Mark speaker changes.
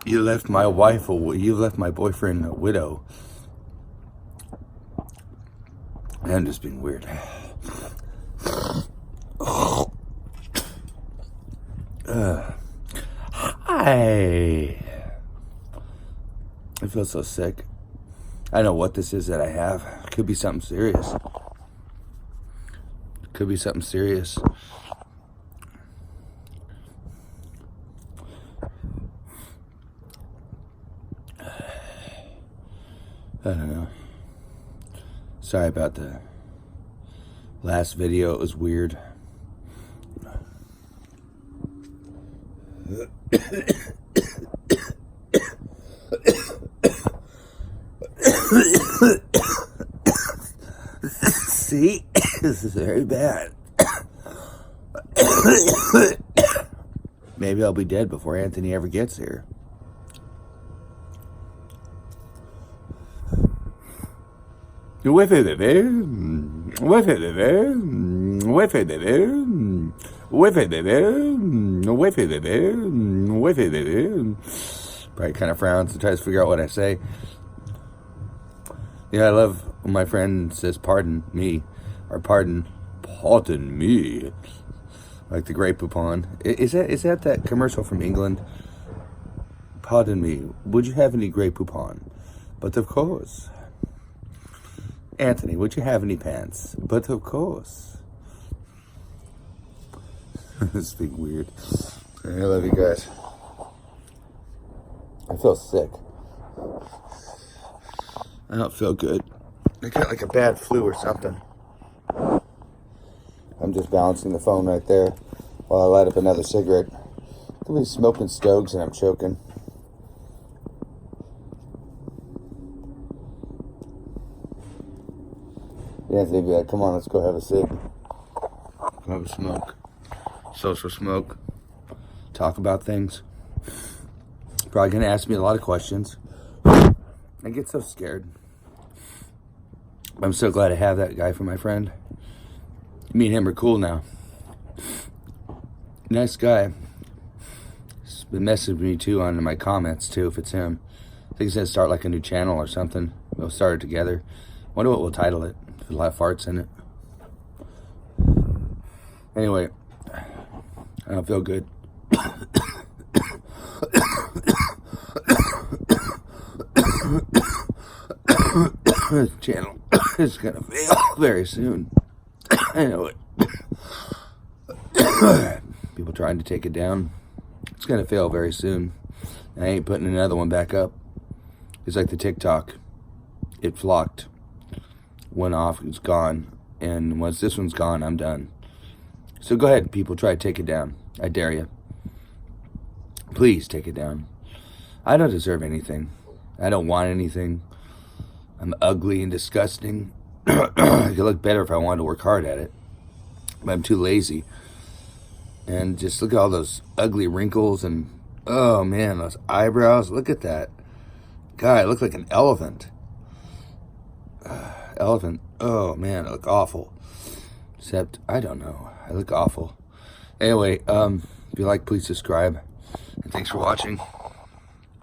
Speaker 1: You left my wife, you left my boyfriend a widow. I'm just being weird. Hi. I feel so sick. I know what this is that I have. Could be something serious. Could be something serious. I don't know. Sorry about the last video. It was weird. See? This is very bad. Maybe I'll be dead before Anthony ever gets here. Probably kind of frowns and tries to figure out what I say. Yeah, I love when my friend says pardon me, or pardon me, like the Grey Poupon. Is that commercial from England? Pardon me, would you have any Grey Poupon? But of course. Anthony, would you have any pants? But of course. This is being weird. I love you guys. I feel sick. I don't feel good. I got like a bad flu or something. I'm just balancing the phone right there while I light up another cigarette. I'll be smoking stogies and I'm choking. Anthony be like, come on, let's go have a cig. Go have a smoke. Social smoke. Talk about things. Probably gonna ask me a lot of questions. I get so scared. I'm so glad I have that guy for my friend. Me and him are cool now. Nice guy. He's been messaging me too on my comments too, if it's him. I think he said start like a new channel or something. We'll start it together. Wonder what we'll title it. There's a lot of farts in it. Anyway, I don't feel good. This channel is gonna fail very soon. I know it. People trying to take it down. It's gonna fail very soon. I ain't putting another one back up. It's like the TikTok. It flocked. Went off, it's gone. And once this one's gone, I'm done. So go ahead, people, try to take it down. I dare you. Please take it down. I don't deserve anything. I don't want anything. I'm ugly and disgusting. I could look better if I wanted to work hard at it. But I'm too lazy. And just look at all those ugly wrinkles and, oh man, those eyebrows. Look at that. God, I look like an elephant. Elephant. Oh man, I look awful. Except, I don't know. I look awful. Anyway, if you like, please subscribe. And thanks for watching.